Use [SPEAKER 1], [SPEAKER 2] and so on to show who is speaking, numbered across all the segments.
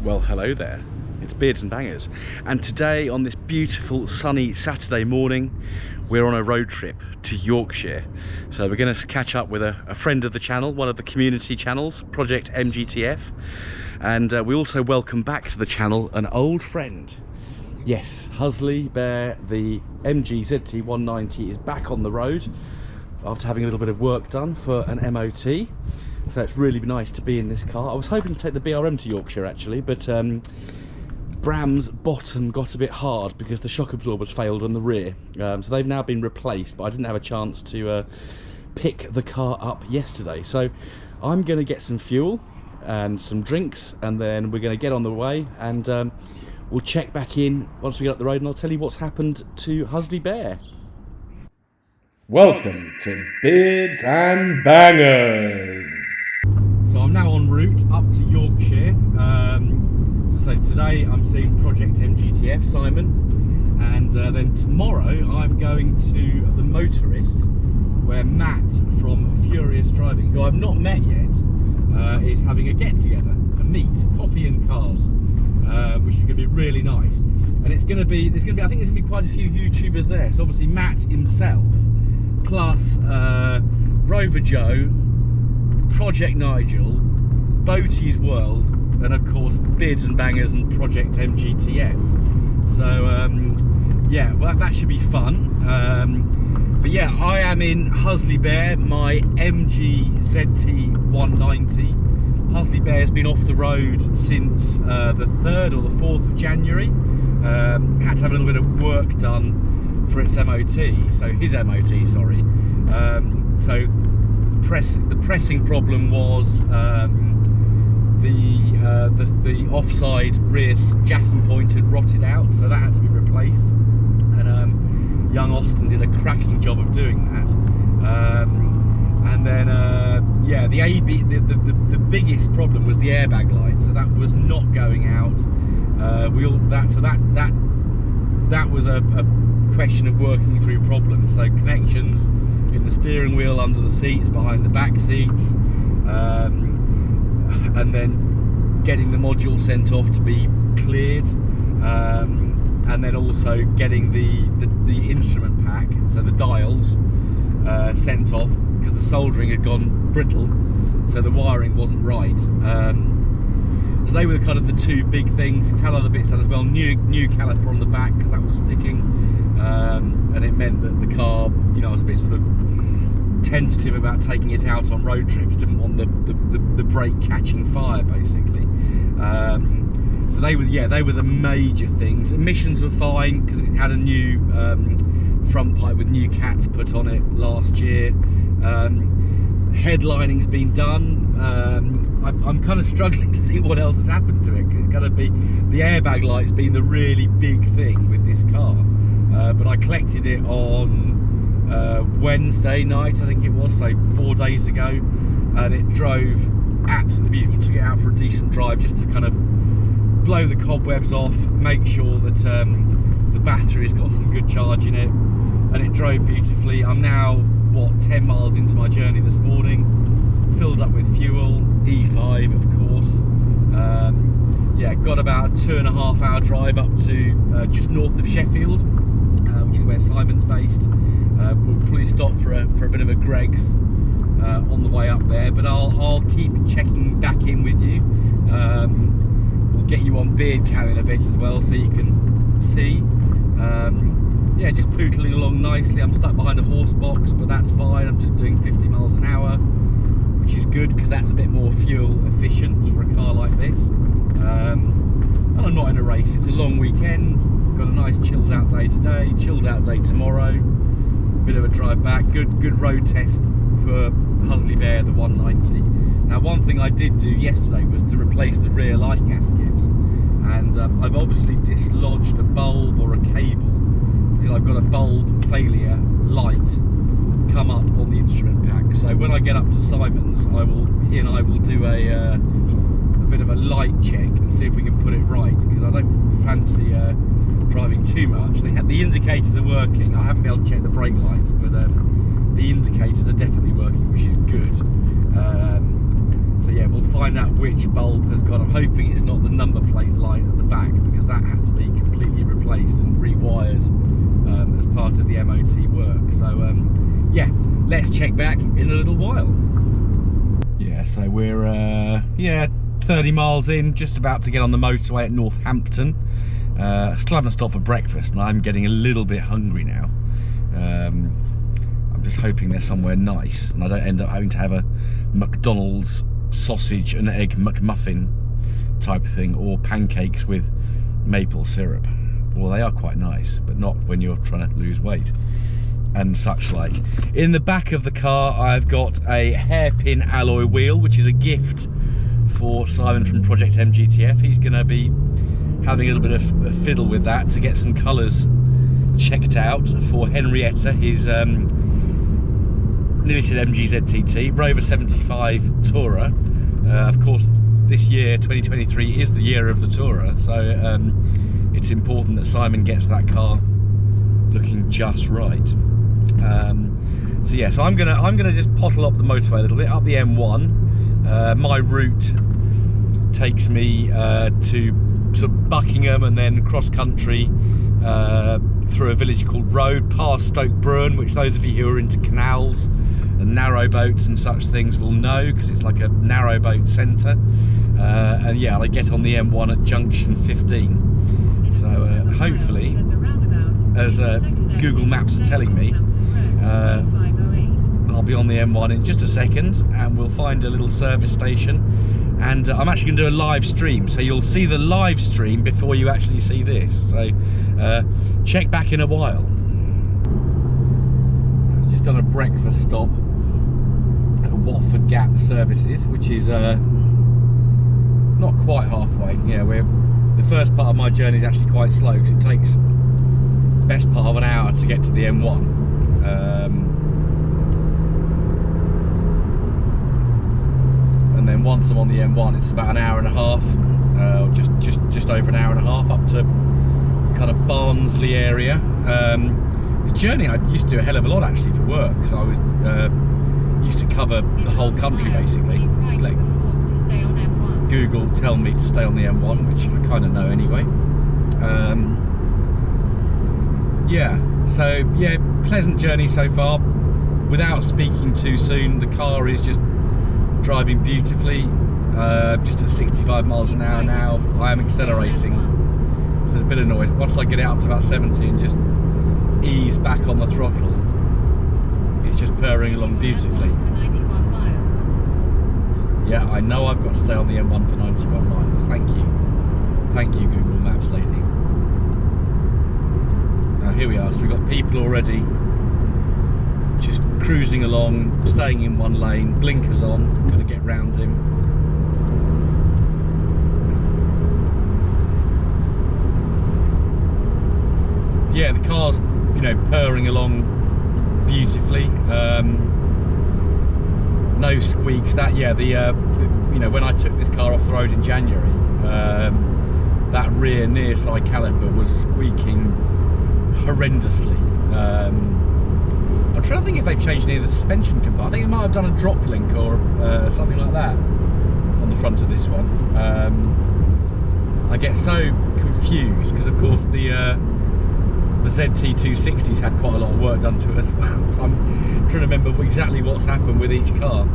[SPEAKER 1] Well, hello there. It's Beards and Bangers, and today on this beautiful sunny Saturday morning we're on a road trip to Yorkshire. So we're going to catch up with a friend of the channel, one of the community channels, Project MGTF, and we also welcome back to the channel an old friend. Yes, Halsey Bear, the MG ZT190 is back on the road after having a little bit of work done for an MOT. So it's really nice to be in this car. I was hoping to take the BRM to Yorkshire actually, but Bram's bottom got a bit hard because the shock absorbers failed on the rear. So they've now been replaced, but I didn't have a chance to pick the car up yesterday. So I'm going to get some fuel and some drinks, and then we're going to get on the way, and we'll check back in once we get up the road, and I'll tell you what's happened to Halsey Bear. Welcome to Beards and Bangers. So I'm now en route up to Yorkshire. So today I'm seeing Project MGTF, Simon, and then tomorrow I'm going to The Motorist, where Matt from Furious Driving, who I've not met yet, is having a get-together, a meet, coffee and cars, which is going to be really nice. And I think there's going to be quite a few YouTubers there. So obviously Matt himself, plus Rover Joe, Project Nigel, Boaty's World, and of course Beards and Bangers and Project MGTF. So yeah, well, that should be fun. But yeah, I am in Halsey Bear, my MG ZT190. Halsey Bear has been off the road since the 3rd or the 4th of January. Had to have a little bit of work done for its MOT, so his MOT, sorry. So the pressing problem was the offside rear jacking point had rotted out, so that had to be replaced, and young Austin did a cracking job of doing that. And then yeah, the biggest problem was the airbag light, so that was not going out. That was a question of working through problems. So connections in the steering wheel, under the seats, behind the back seats, and then getting the module sent off to be cleared, and then also getting the instrument pack, so the dials, sent off, because the soldering had gone brittle, so the wiring wasn't right. So they were kind of the two big things. It's had other bits done as well. New caliper on the back, because that was sticking, and it meant that the car, you know, I was a bit sort of tentative about taking it out on road trips. Didn't want the brake catching fire, basically. So they were the major things. Emissions were fine because it had a new front pipe with new cats put on it last year. Headlining's been done. I'm kind of struggling to think what else has happened to it. It's going to be the airbag light's been the really big thing with this car, but I collected it on Wednesday night, I think it was, so 4 days ago, and it drove absolutely beautiful. Took it out for a decent drive just to kind of blow the cobwebs off, make sure that the battery's got some good charge in it, and it drove beautifully. I'm now 10 miles into my journey this morning, filled up with fuel, E5 of course. Yeah, got about a 2.5 hour drive up to just north of Sheffield, which is where Simon's based. We'll probably stop for a bit of a Greg's on the way up there, but I'll keep checking back in with you. We'll get you on beard cam in a bit as well, so you can see. Yeah, just pootling along nicely. I'm stuck behind a horse box, but that's fine. I'm just doing 50 miles an hour, which is good because that's a bit more fuel efficient for a car like this. And I'm not in a race. It's a long weekend. Got a nice chilled out day today, chilled out day tomorrow. Bit of a drive back. Good road test for Halsey Bear, the 190. Now, one thing I did do yesterday was to replace the rear light gaskets, and I've obviously dislodged a bulb or a cable, because I've got a bulb failure light come up on the instrument pack. So when I get up to Simon's, he and I will do a bit of a light check and see if we can put it right, because I don't fancy driving too much. The indicators are working. I haven't been able to check the brake lights, but the indicators are definitely working, which is good. So yeah, we'll find out which bulb has gone. I'm hoping it's not the number plate light at the back, because that had to be completely replaced and rewired as part of the MOT work. So yeah, let's check back in a little while. Yeah, so we're 30 miles in, just about to get on the motorway at Northampton. Still haven't stopped for breakfast, and I'm getting a little bit hungry now. I'm just hoping there's somewhere nice and I don't end up having to have a McDonald's sausage and egg McMuffin type thing, or pancakes with maple syrup. Well, they are quite nice, but not when you're trying to lose weight and such like. In the back of the car, I've got a hairpin alloy wheel, which is a gift for Simon from Project MGTF. He's going to be having a little bit of a fiddle with that to get some colours checked out for Henrietta, his limited MG ZTT Rover 75 Tourer. Of course, this year 2023 is the year of the Tourer, so it's important that Simon gets that car looking just right. So yeah, so I'm gonna just pottle up the motorway a little bit, up the M1. My route takes me to sort of Buckingham and then cross country through a village called Road, past Stoke Bruin, which those of you who are into canals and narrow boats and such things will know, because it's like a narrow boat centre. And yeah, I get on the M1 at junction 15. So hopefully, as Google Maps are telling me, I'll be on the M1 in just a second, and we'll find a little service station. And I'm actually going to do a live stream, so you'll see the live stream before you actually see this. So check back in a while. I've just done a breakfast stop at Watford Gap Services, which is not quite halfway. Yeah, the first part of my journey is actually quite slow, because it takes the best part of an hour to get to the M1. And then once I'm on the M1, it's about an hour and a half, just over an hour and a half, up to kind of Barnsley area. This journey I used to do a hell of a lot actually for work, so I was used to cover the whole country basically. Let Google tell me to stay on the M1, which I kind of know anyway. Yeah, so yeah, pleasant journey so far. Without speaking too soon, the car is just driving beautifully, just at 65 miles an hour now. I am accelerating, so there's a bit of noise. Once I get it up to about 70 and just ease back on the throttle, it's just purring along beautifully. Yeah, I know I've got to stay on the M1 for 91 miles. Thank you Google Maps lady. Now here we are, so we've got people already just cruising along, staying in one lane, blinkers on, going to get round him. Yeah, the car's, you know, purring along beautifully. No squeaks. That, yeah, you know, when I took this car off the road in January, that rear near side caliper was squeaking horrendously. I'm trying to think if they've changed any of the suspension compartment. I think it might have done a drop link or something like that on the front of this one. I get so confused because, of course, the ZT260's had quite a lot of work done to it as well. So I'm trying to remember exactly what's happened with each car.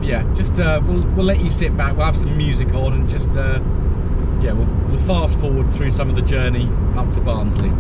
[SPEAKER 1] Yeah, just we'll let you sit back. We'll have some music on and just yeah, we'll fast forward through some of the journey up to Barnsley.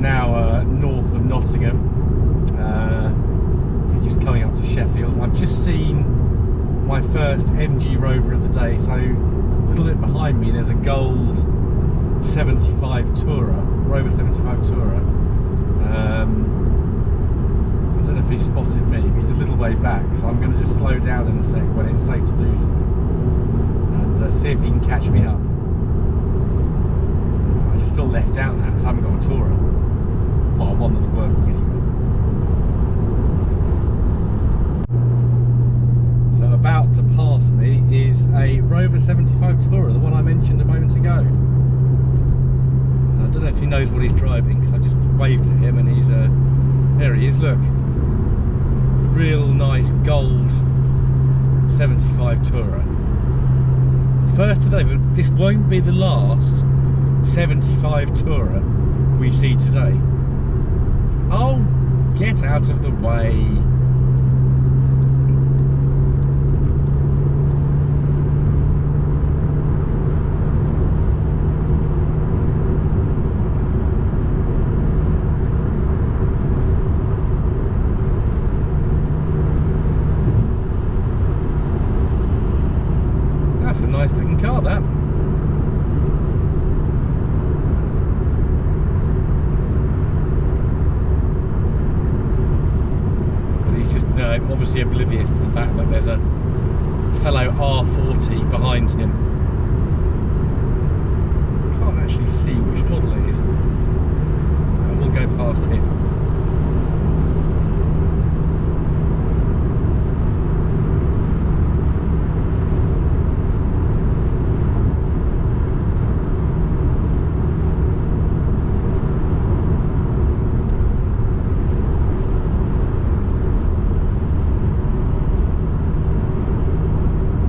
[SPEAKER 1] now north of Nottingham, just coming up to Sheffield. I've just seen my first MG Rover of the day, so a little bit behind me there's a gold 75 Tourer, Rover 75 Tourer. I don't know if he spotted me, but he's a little way back, so I'm going to just slow down in a sec when it's safe to do so, and see if he can catch me up. I just feel left out now because I haven't got a Tourer, well, one that's working anyway. So about to pass me is a Rover 75 Tourer, the one I mentioned a moment ago. I don't know if he knows what he's driving because I just waved at him and he's there he is, look, real nice gold 75 Tourer. First today, but this won't be the last 75 Tourer we see today. Oh, get out of the way. That's a nice looking car, that. Obviously oblivious to the fact that there's a fellow R40 behind him. Can't actually see which model it is. We'll go past him.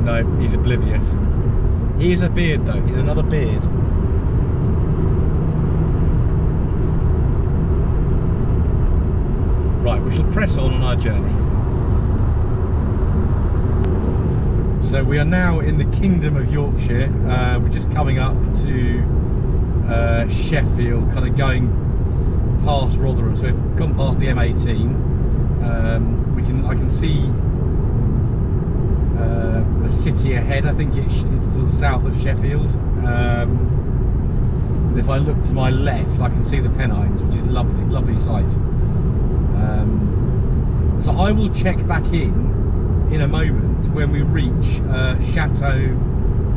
[SPEAKER 1] No, he's oblivious. He is a beard though, he's another beard. Right, we shall press on our journey. So we are now in the Kingdom of Yorkshire. We're just coming up to Sheffield, kind of going past Rotherham. So we've gone past the M18. I can see the city ahead. I think it's sort of south of Sheffield. And if I look to my left, I can see the Pennines, which is a lovely sight. So I will check back in a moment when we reach Chateau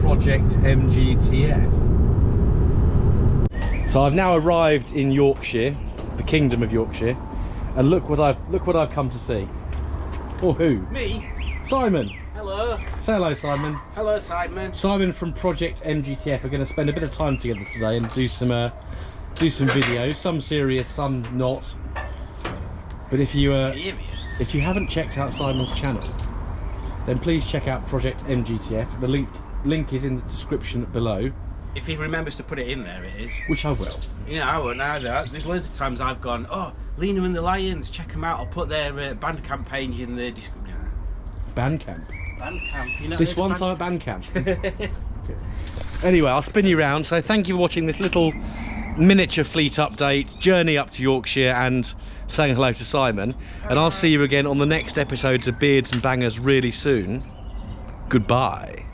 [SPEAKER 1] Project MGTF. So I've now arrived in Yorkshire, the Kingdom of Yorkshire, and look what I've come to see. Or who? Me? Simon.
[SPEAKER 2] Hello.
[SPEAKER 1] Say hello, Simon.
[SPEAKER 2] Hello, Simon.
[SPEAKER 1] Simon from Project MGTF. We're going to spend a bit of time together today and do some videos, some serious, some not. But if you haven't checked out Simon's channel, then please check out Project MGTF. The link is in the description below.
[SPEAKER 2] If he remembers to put it in there, it is.
[SPEAKER 1] Which I will.
[SPEAKER 2] Yeah, I won't either. There's loads of times I've gone, oh, Lena and the Lions, check them out. I'll put their Bandcamp page in the description.
[SPEAKER 1] Bandcamp?
[SPEAKER 2] Bandcamp, you know.
[SPEAKER 1] This one time at Bandcamp. Anyway, I'll spin you round. So thank you for watching this little miniature fleet update, journey up to Yorkshire and saying hello to Simon. And I'll see you again on the next episodes of Beards and Bangers really soon. Goodbye.